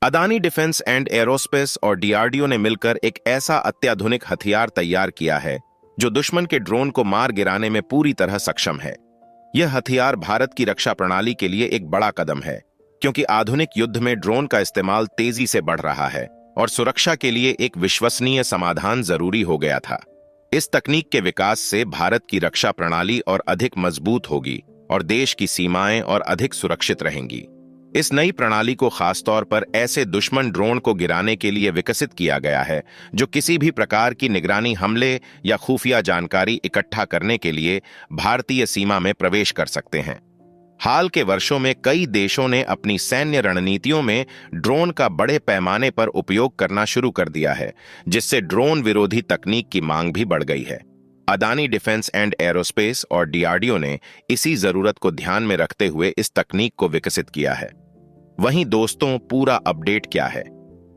Adani defence and aerospace और DRDO ने मिलकर एक ऐसा अत्याधुनिक हथियार तैयार किया है जो दुश्मन के ड्रोन को मार गिराने में पूरी तरह सक्षम है। यह हथियार भारत की रक्षा प्रणाली के लिए एक बड़ा कदम है, क्योंकि आधुनिक युद्ध में ड्रोन का इस्तेमाल तेजी से बढ़ रहा है और सुरक्षा के लिए एक विश्वसनीय समाधान जरूरी हो गया था। इस तकनीक के विकास से भारत की रक्षा प्रणाली और अधिक मजबूत होगी और देश की सीमाएं और अधिक सुरक्षित रहेंगी। इस नई प्रणाली को खासतौर पर ऐसे दुश्मन ड्रोन को गिराने के लिए विकसित किया गया है जो किसी भी प्रकार की निगरानी हमले या खुफिया जानकारी इकट्ठा करने के लिए भारतीय सीमा में प्रवेश कर सकते हैं। हाल के वर्षों में कई देशों ने अपनी सैन्य रणनीतियों में ड्रोन का बड़े पैमाने पर उपयोग करना शुरू कर दिया है, जिससे ड्रोन विरोधी तकनीक की मांग भी बढ़ गई है। अदानी डिफेंस एंड एरोस्पेस और डीआरडीओ ने इसी जरूरत को ध्यान में रखते हुए इस तकनीक को विकसित किया है। वहीं दोस्तों, पूरा अपडेट क्या है,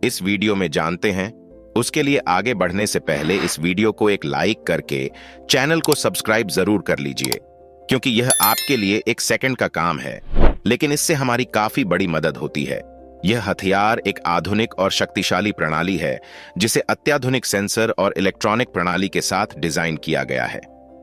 इस वीडियो में जानते हैं। उसके लिए आगे बढ़ने से पहले इस वीडियो को एक लाइक करके चैनल को सब्सक्राइब जरूर कर लीजिए, क्योंकि यह आपके लिए एक सेकंड का काम है, लेकिन इससे हमारी काफी बड़ी मदद होती है। यह हथियार एक आधुनिक और शक्तिशाली प्रणाली है जिसे अत्याधुनिक सेंसर और इलेक्ट्रॉनिक प्रणाली के साथ डिजाइन किया गया है।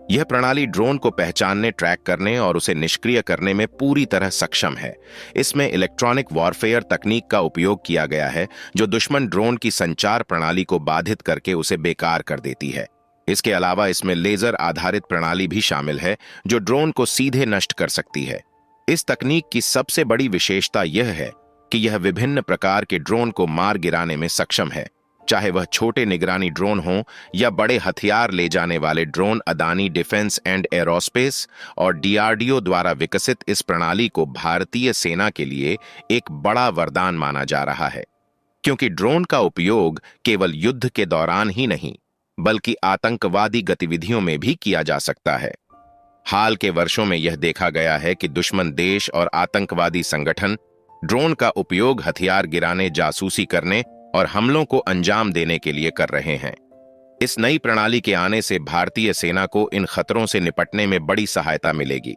यह प्रणाली ड्रोन को पहचानने, ट्रैक करने और उसे निष्क्रिय करने में पूरी तरह सक्षम है। इसमें इलेक्ट्रॉनिक वॉरफेयर तकनीक का उपयोग किया गया है जो दुश्मन ड्रोन की संचार प्रणाली को बाधित करके उसे बेकार कर देती है। इसके अलावा इसमें लेजर आधारित प्रणाली भी शामिल है जो ड्रोन को सीधे नष्ट कर सकती है। इस तकनीक की सबसे बड़ी विशेषता यह है कि यह विभिन्न प्रकार के ड्रोन को मार गिराने में सक्षम है, चाहे वह छोटे निगरानी ड्रोन हों या बड़े हथियार ले जाने वाले drone. Adani defence and aerospace और डीआरडीओ द्वारा विकसित इस प्रणाली को भारतीय सेना के लिए एक बड़ा वरदान माना जा रहा है, क्योंकि ड्रोन का उपयोग केवल युद्ध के दौरान ही नहीं बल्कि आतंकवादी गतिविधियों में भी किया जा सकता है। हाल के वर्षों में यह देखा गया है कि दुश्मन देश और आतंकवादी संगठन ड्रोन का उपयोग हथियार गिराने, जासूसी करने और हमलों को अंजाम देने के लिए कर रहे हैं। इस नई प्रणाली के आने से भारतीय सेना को इन खतरों से निपटने में बड़ी सहायता मिलेगी।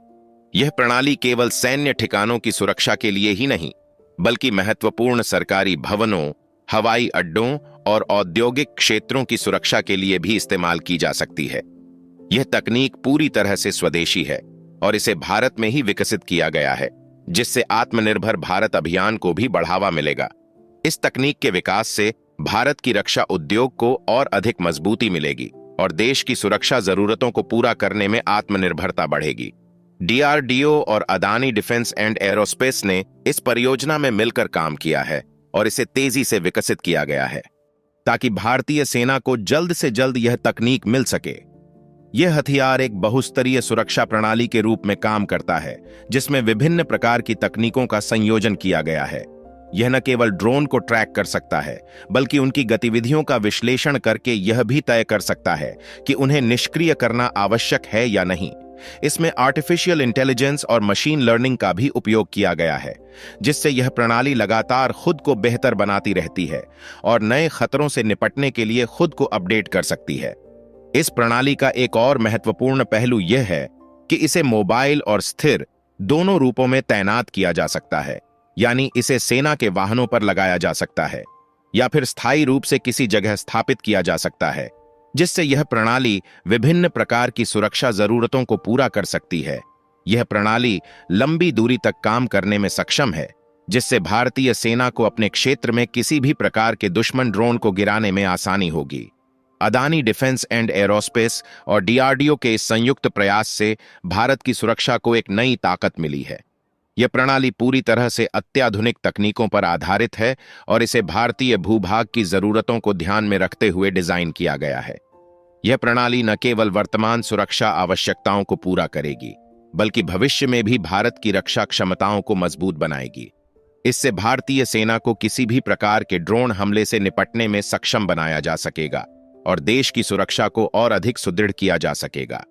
यह प्रणाली केवल सैन्य ठिकानों की सुरक्षा के लिए ही नहीं बल्कि महत्वपूर्ण सरकारी भवनों, हवाई अड्डों और औद्योगिक क्षेत्रों की सुरक्षा के लिए भी इस्तेमाल की जा सकती है। यह तकनीक पूरी तरह से स्वदेशी है और इसे भारत में ही विकसित किया गया है, जिससे आत्मनिर्भर भारत अभियान को भी बढ़ावा मिलेगा। इस तकनीक के विकास से भारत की रक्षा उद्योग को और अधिक मजबूती मिलेगी और देश की सुरक्षा जरूरतों को पूरा करने में आत्मनिर्भरता बढ़ेगी। डीआरडीओ और अदानी डिफेंस एंड एरोस्पेस ने इस परियोजना में मिलकर काम किया है और इसे तेजी से विकसित किया गया है ताकि भारतीय सेना को जल्द से जल्द यह तकनीक मिल सके। यह हथियार एक बहुस्तरीय सुरक्षा प्रणाली के रूप में काम करता है, जिसमें विभिन्न प्रकार की तकनीकों का संयोजन किया गया है। यह न केवल ड्रोन को ट्रैक कर सकता है बल्कि उनकी गतिविधियों का विश्लेषण करके यह भी तय कर सकता है कि उन्हें निष्क्रिय करना आवश्यक है या नहीं। इसमें आर्टिफिशियल इंटेलिजेंस और मशीन लर्निंग का भी उपयोग किया गया है, जिससे यह प्रणाली लगातार खुद को बेहतर बनाती रहती है और नए खतरों से निपटने के लिए खुद को अपडेट कर सकती है। इस प्रणाली का एक और महत्वपूर्ण पहलू यह है कि इसे मोबाइल और स्थिर दोनों रूपों में तैनात किया जा सकता है, यानी इसे सेना के वाहनों पर लगाया जा सकता है या फिर स्थायी रूप से किसी जगह स्थापित किया जा सकता है, जिससे यह प्रणाली विभिन्न प्रकार की सुरक्षा जरूरतों को पूरा कर सकती है। यह प्रणाली लंबी दूरी तक काम करने में सक्षम है, जिससे भारतीय सेना को अपने क्षेत्र में किसी भी प्रकार के दुश्मन ड्रोन को गिराने में आसानी होगी। अदानी डिफेंस एंड एरोस्पेस और डीआरडीओ के इस संयुक्त प्रयास से भारत की सुरक्षा को एक नई ताकत मिली है। यह प्रणाली पूरी तरह से अत्याधुनिक तकनीकों पर आधारित है और इसे भारतीय भूभाग की जरूरतों को ध्यान में रखते हुए डिजाइन किया गया है। यह प्रणाली न केवल वर्तमान सुरक्षा आवश्यकताओं को पूरा करेगी बल्कि भविष्य में भी भारत की रक्षा क्षमताओं को मजबूत बनाएगी। इससे भारतीय सेना को किसी भी प्रकार के ड्रोन हमले से निपटने में सक्षम बनाया जा सकेगा और देश की सुरक्षा को और अधिक सुदृढ़ किया जा सकेगा।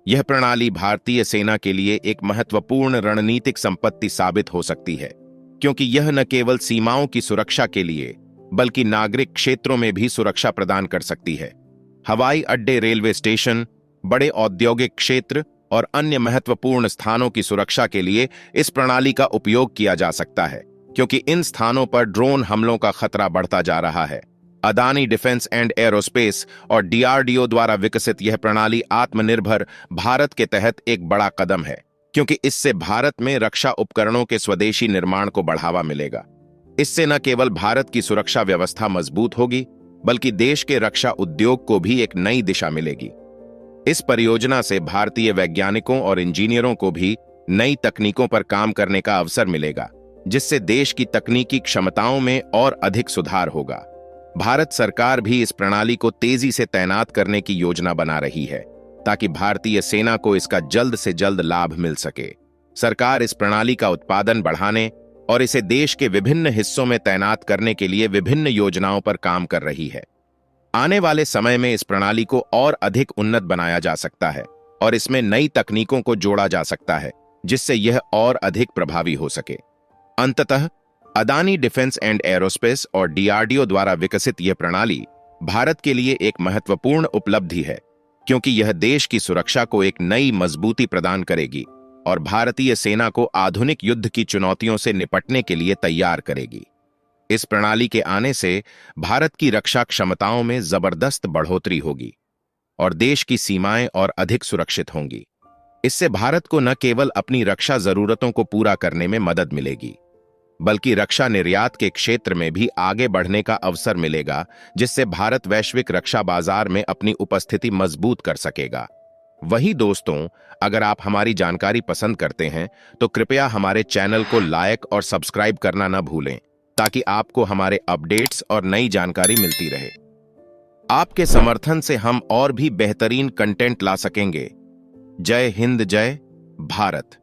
यह प्रणाली भारतीय सेना के लिए एक महत्वपूर्ण रणनीतिक संपत्ति साबित हो सकती है, क्योंकि यह न केवल सीमाओं की सुरक्षा के लिए बल्कि नागरिक क्षेत्रों में भी सुरक्षा प्रदान कर सकती है। हवाई अड्डे, रेलवे स्टेशन, बड़े औद्योगिक क्षेत्र और अन्य महत्वपूर्ण स्थानों की सुरक्षा के लिए इस प्रणाली का उपयोग किया जा सकता है, क्योंकि इन स्थानों पर ड्रोन हमलों का खतरा बढ़ता जा रहा है। अदानी डिफेंस एंड एरोस्पेस और डीआरडीओ द्वारा विकसित यह प्रणाली आत्मनिर्भर भारत के तहत एक बड़ा कदम है, क्योंकि इससे भारत में रक्षा उपकरणों के स्वदेशी निर्माण को बढ़ावा मिलेगा। इससे न केवल भारत की सुरक्षा व्यवस्था मजबूत होगी, बल्कि देश के रक्षा उद्योग को भी एक नई दिशा मिलेगी। इस परियोजना से भारतीय वैज्ञानिकों और इंजीनियरों को भी नई तकनीकों पर काम करने का अवसर मिलेगा, जिससे देश की तकनीकी क्षमताओं में और अधिक सुधार होगा। भारत सरकार भी इस प्रणाली को तेजी से तैनात करने की योजना बना रही है, ताकि भारतीय सेना को इसका जल्द से जल्द लाभ मिल सके। सरकार इस प्रणाली का उत्पादन बढ़ाने और इसे देश के विभिन्न हिस्सों में तैनात करने के लिए विभिन्न योजनाओं पर काम कर रही है। आने वाले समय में इस प्रणाली को और अधिक उन्नत बनाया जा सकता है और इसमें नई तकनीकों को जोड़ा जा सकता है, जिससे यह और अधिक प्रभावी हो सके। अंततः अदानी डिफेंस एंड एरोस्पेस और डीआरडीओ द्वारा विकसित यह प्रणाली भारत के लिए एक महत्वपूर्ण उपलब्धि है, क्योंकि यह देश की सुरक्षा को एक नई मजबूती प्रदान करेगी और भारतीय सेना को आधुनिक युद्ध की चुनौतियों से निपटने के लिए तैयार करेगी। इस प्रणाली के आने से भारत की रक्षा क्षमताओं में जबरदस्त बढ़ोतरी होगी और देश की सीमाएं और अधिक सुरक्षित होंगी। इससे भारत को न केवल अपनी रक्षा जरूरतों को पूरा करने में मदद मिलेगी, बल्कि रक्षा निर्यात के क्षेत्र में भी आगे बढ़ने का अवसर मिलेगा, जिससे भारत वैश्विक रक्षा बाजार में अपनी उपस्थिति मजबूत कर सकेगा। वहीं दोस्तों, अगर आप हमारी जानकारी पसंद करते हैं तो कृपया हमारे चैनल को लाइक और सब्सक्राइब करना न भूलें, ताकि आपको हमारे अपडेट्स और नई जानकारी मिलती रहे। आपके समर्थन से हम और भी बेहतरीन कंटेंट ला सकेंगे। जय हिंद, जय भारत।